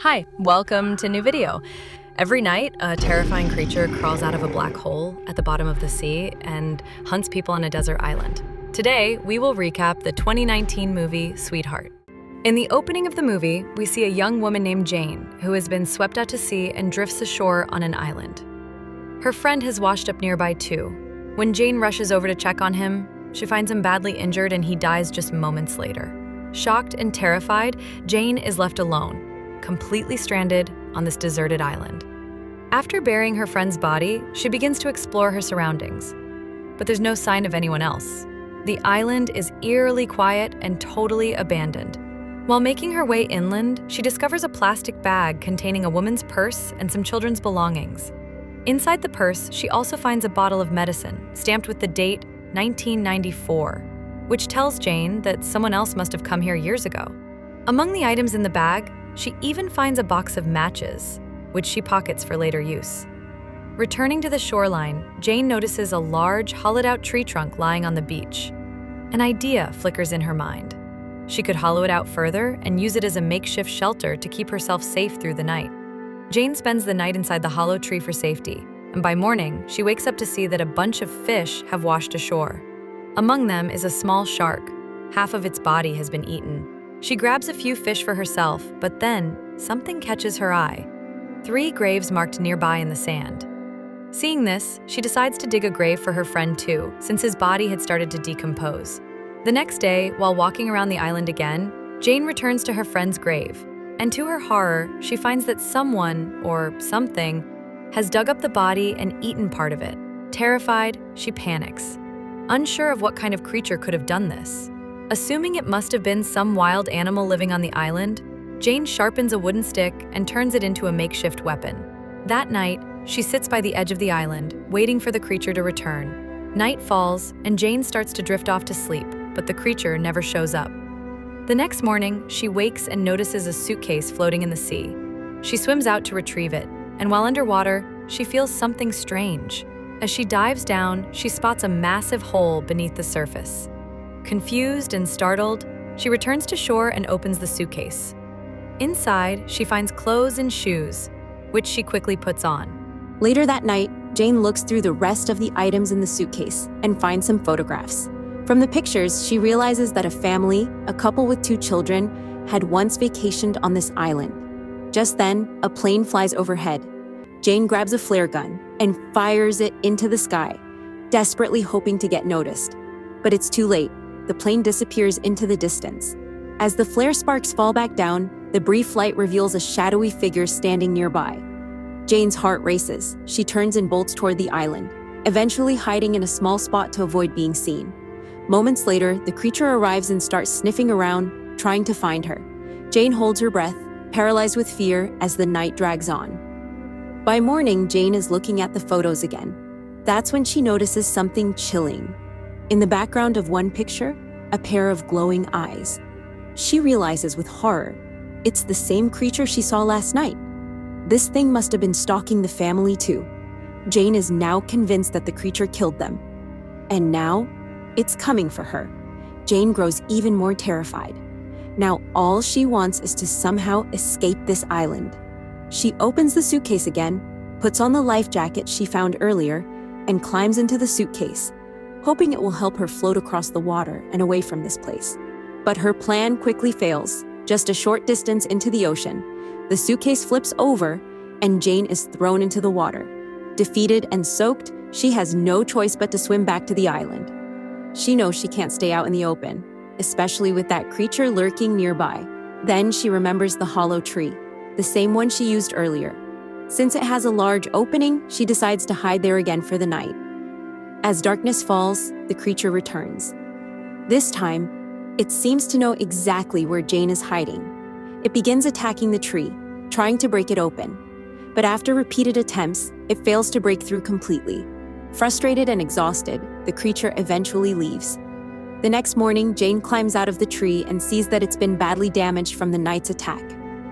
Hi, welcome to new video. Every night, a terrifying creature crawls out of a black hole at the bottom of the sea and hunts people on a desert island. Today, we will recap the 2019 movie Sweetheart. In the opening of the movie, we see a young woman named Jane who has been swept out to sea and drifts ashore on an island. Her friend has washed up nearby too. When Jane rushes over to check on him, she finds him badly injured and he dies just moments later. Shocked and terrified, Jane is left alone, completely stranded on this deserted island. After burying her friend's body, she begins to explore her surroundings. But there's no sign of anyone else. The island is eerily quiet and totally abandoned. While making her way inland, she discovers a plastic bag containing a woman's purse and some children's belongings. Inside the purse, she also finds a bottle of medicine stamped with the date 1994, which tells Jane that someone else must have come here years ago. Among the items in the bag, she even finds a box of matches, which she pockets for later use. Returning to the shoreline, Jane notices a large, hollowed-out tree trunk lying on the beach. An idea flickers in her mind. She could hollow it out further and use it as a makeshift shelter to keep herself safe through the night. Jane spends the night inside the hollow tree for safety, and by morning, she wakes up to see that a bunch of fish have washed ashore. Among them is a small shark. Half of its body has been eaten. She grabs a few fish for herself, but then something catches her eye. 3 graves marked nearby in the sand. Seeing this, she decides to dig a grave for her friend too, since his body had started to decompose. The next day, while walking around the island again, Jane returns to her friend's grave, and to her horror, she finds that someone, or something, has dug up the body and eaten part of it. Terrified, she panics, unsure of what kind of creature could have done this. Assuming it must have been some wild animal living on the island, Jane sharpens a wooden stick and turns it into a makeshift weapon. That night, she sits by the edge of the island, waiting for the creature to return. Night falls, and Jane starts to drift off to sleep, but the creature never shows up. The next morning, she wakes and notices a suitcase floating in the sea. She swims out to retrieve it, and while underwater, she feels something strange. As she dives down, she spots a massive hole beneath the surface. Confused and startled, she returns to shore and opens the suitcase. Inside, she finds clothes and shoes, which she quickly puts on. Later that night, Jane looks through the rest of the items in the suitcase and finds some photographs. From the pictures, she realizes that a family, a couple with 2 children, had once vacationed on this island. Just then, a plane flies overhead. Jane grabs a flare gun and fires it into the sky, desperately hoping to get noticed. But it's too late. The plane disappears into the distance. As the flare sparks fall back down, the brief light reveals a shadowy figure standing nearby. Jane's heart races. She turns and bolts toward the island, eventually hiding in a small spot to avoid being seen. Moments later, the creature arrives and starts sniffing around, trying to find her. Jane holds her breath, paralyzed with fear as the night drags on. By morning, Jane is looking at the photos again. That's when she notices something chilling. In the background of one picture, a pair of glowing eyes. She realizes with horror, it's the same creature she saw last night. This thing must have been stalking the family too. Jane is now convinced that the creature killed them. And now, it's coming for her. Jane grows even more terrified. Now all she wants is to somehow escape this island. She opens the suitcase again, puts on the life jacket she found earlier, and climbs into the suitcase, hoping it will help her float across the water and away from this place. But her plan quickly fails. Just a short distance into the ocean, the suitcase flips over and Jane is thrown into the water. Defeated and soaked, she has no choice but to swim back to the island. She knows she can't stay out in the open, especially with that creature lurking nearby. Then she remembers the hollow tree, the same one she used earlier. Since it has a large opening, she decides to hide there again for the night. As darkness falls, the creature returns. This time, it seems to know exactly where Jane is hiding. It begins attacking the tree, trying to break it open. But after repeated attempts, it fails to break through completely. Frustrated and exhausted, the creature eventually leaves. The next morning, Jane climbs out of the tree and sees that it's been badly damaged from the night's attack.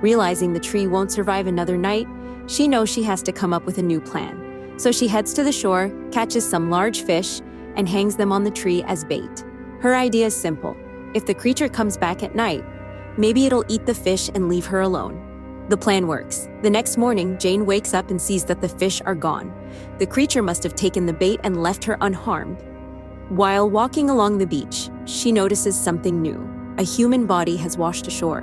Realizing the tree won't survive another night, she knows she has to come up with a new plan. So she heads to the shore, catches some large fish, and hangs them on the tree as bait. Her idea is simple. If the creature comes back at night, maybe it'll eat the fish and leave her alone. The plan works. The next morning, Jane wakes up and sees that the fish are gone. The creature must have taken the bait and left her unharmed. While walking along the beach, she notices something new. A human body has washed ashore.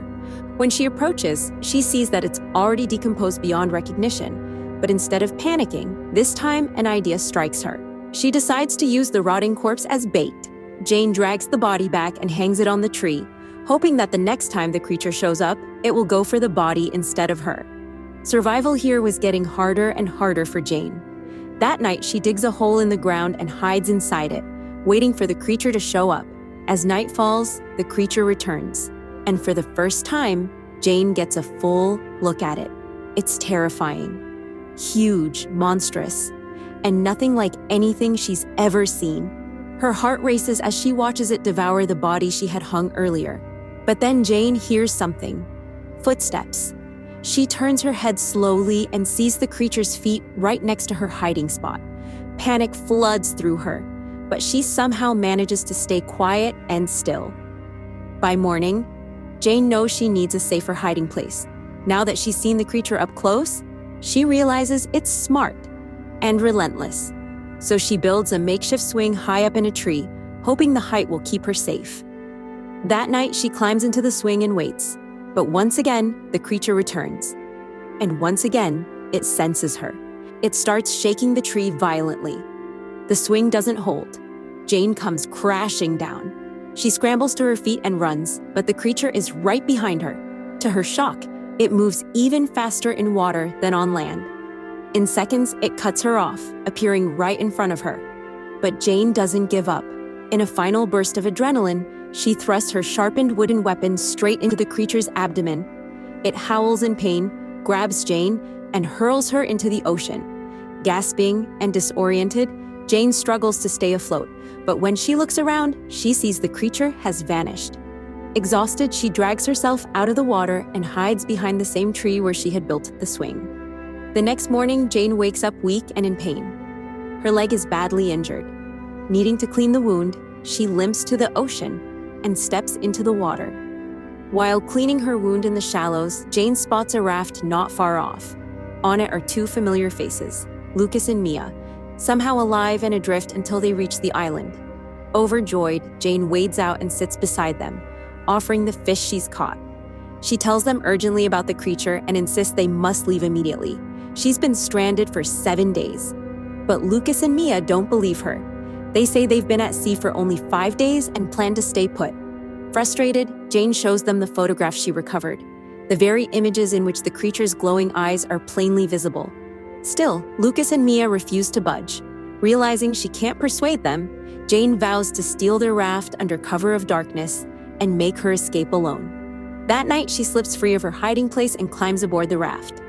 When she approaches, she sees that it's already decomposed beyond recognition. But instead of panicking, this time an idea strikes her. She decides to use the rotting corpse as bait. Jane drags the body back and hangs it on the tree, hoping that the next time the creature shows up, it will go for the body instead of her. Survival here was getting harder and harder for Jane. That night, she digs a hole in the ground and hides inside it, waiting for the creature to show up. As night falls, the creature returns. And for the first time, Jane gets a full look at it. It's terrifying, huge, monstrous, and nothing like anything she's ever seen. Her heart races as she watches it devour the body she had hung earlier. But then Jane hears something. Footsteps. She turns her head slowly and sees the creature's feet right next to her hiding spot. Panic floods through her, but she somehow manages to stay quiet and still. By morning, Jane knows she needs a safer hiding place. Now that she's seen the creature up close, she realizes it's smart and relentless. So she builds a makeshift swing high up in a tree, hoping the height will keep her safe. That night, she climbs into the swing and waits. But once again, the creature returns. And once again, it senses her. It starts shaking the tree violently. The swing doesn't hold. Jane comes crashing down. She scrambles to her feet and runs, but the creature is right behind her. To her shock, it moves even faster in water than on land. In seconds, it cuts her off, appearing right in front of her. But Jane doesn't give up. In a final burst of adrenaline, she thrusts her sharpened wooden weapon straight into the creature's abdomen. It howls in pain, grabs Jane, and hurls her into the ocean. Gasping and disoriented, Jane struggles to stay afloat, but when she looks around, she sees the creature has vanished. Exhausted, she drags herself out of the water and hides behind the same tree where she had built the swing. The next morning, Jane wakes up weak and in pain. Her leg is badly injured. Needing to clean the wound, she limps to the ocean and steps into the water. While cleaning her wound in the shallows, Jane spots a raft not far off. On it are two familiar faces, Lucas and Mia, somehow alive and adrift until they reach the island. Overjoyed, Jane wades out and sits beside them, offering the fish she's caught. She tells them urgently about the creature and insists they must leave immediately. She's been stranded for 7 days. But Lucas and Mia don't believe her. They say they've been at sea for only 5 days and plan to stay put. Frustrated, Jane shows them the photographs she recovered, the very images in which the creature's glowing eyes are plainly visible. Still, Lucas and Mia refuse to budge. Realizing she can't persuade them, Jane vows to steal their raft under cover of darkness and make her escape alone. That night, she slips free of her hiding place and climbs aboard the raft,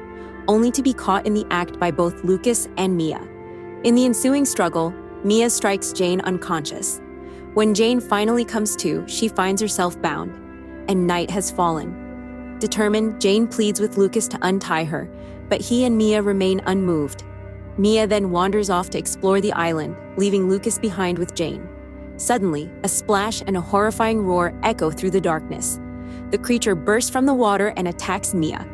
only to be caught in the act by both Lucas and Mia. In the ensuing struggle, Mia strikes Jane unconscious. When Jane finally comes to, she finds herself bound, and night has fallen. Determined, Jane pleads with Lucas to untie her, but he and Mia remain unmoved. Mia then wanders off to explore the island, leaving Lucas behind with Jane. Suddenly, a splash and a horrifying roar echo through the darkness. The creature bursts from the water and attacks Mia.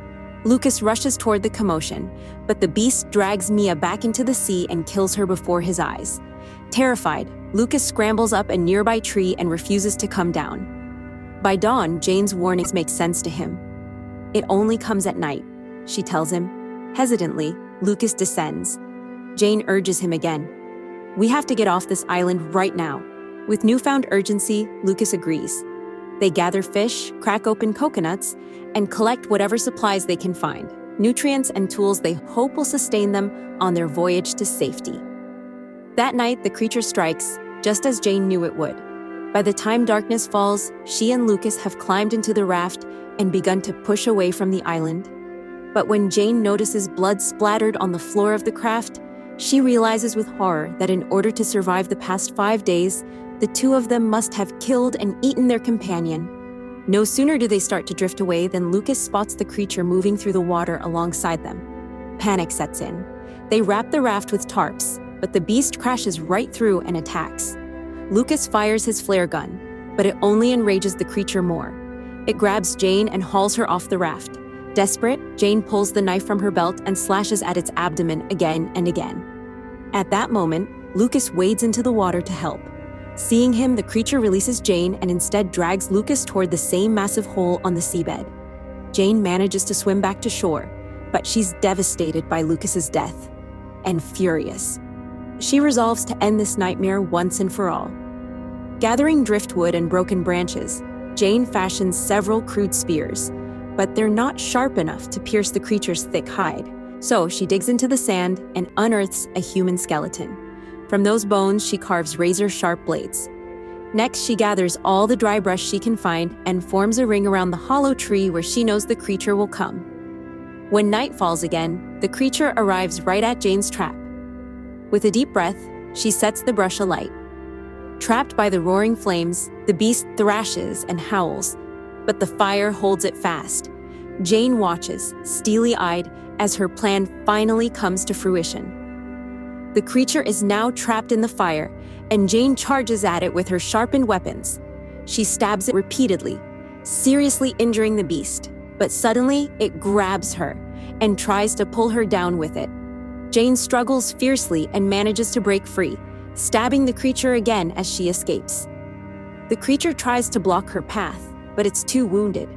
Lucas rushes toward the commotion, but the beast drags Mia back into the sea and kills her before his eyes. Terrified, Lucas scrambles up a nearby tree and refuses to come down. By dawn, Jane's warnings make sense to him. "It only comes at night," she tells him. Hesitantly, Lucas descends. Jane urges him again. "We have to get off this island right now." With newfound urgency, Lucas agrees. They gather fish, crack open coconuts, and collect whatever supplies they can find, nutrients and tools they hope will sustain them on their voyage to safety. That night, the creature strikes, just as Jane knew it would. By the time darkness falls, she and Lucas have climbed into the raft and begun to push away from the island. But when Jane notices blood splattered on the floor of the craft, she realizes with horror that in order to survive the past 5 days, the two of them must have killed and eaten their companion. No sooner do they start to drift away than Lucas spots the creature moving through the water alongside them. Panic sets in. They wrap the raft with tarps, but the beast crashes right through and attacks. Lucas fires his flare gun, but it only enrages the creature more. It grabs Jane and hauls her off the raft. Desperate, Jane pulls the knife from her belt and slashes at its abdomen again and again. At that moment, Lucas wades into the water to help. Seeing him, the creature releases Jane and instead drags Lucas toward the same massive hole on the seabed. Jane manages to swim back to shore, but she's devastated by Lucas's death and furious. She resolves to end this nightmare once and for all. Gathering driftwood and broken branches, Jane fashions several crude spears, but they're not sharp enough to pierce the creature's thick hide. So she digs into the sand and unearths a human skeleton. From those bones, she carves razor-sharp blades. Next, she gathers all the dry brush she can find and forms a ring around the hollow tree where she knows the creature will come. When night falls again, the creature arrives right at Jane's trap. With a deep breath, she sets the brush alight. Trapped by the roaring flames, the beast thrashes and howls, but the fire holds it fast. Jane watches, steely-eyed, as her plan finally comes to fruition. The creature is now trapped in the fire, and Jane charges at it with her sharpened weapons. She stabs it repeatedly, seriously injuring the beast, but suddenly it grabs her and tries to pull her down with it. Jane struggles fiercely and manages to break free, stabbing the creature again as she escapes. The creature tries to block her path, but it's too wounded.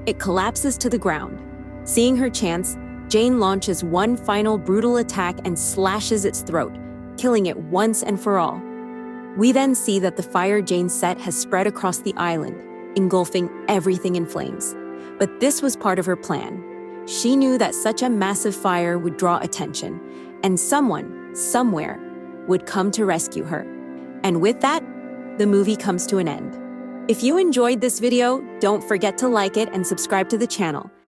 It collapses to the ground. Seeing her chance, Jane launches one final brutal attack and slashes its throat, killing it once and for all. We then see that the fire Jane set has spread across the island, engulfing everything in flames. But this was part of her plan. She knew that such a massive fire would draw attention, and someone, somewhere, would come to rescue her. And with that, the movie comes to an end. If you enjoyed this video, don't forget to like it and subscribe to the channel.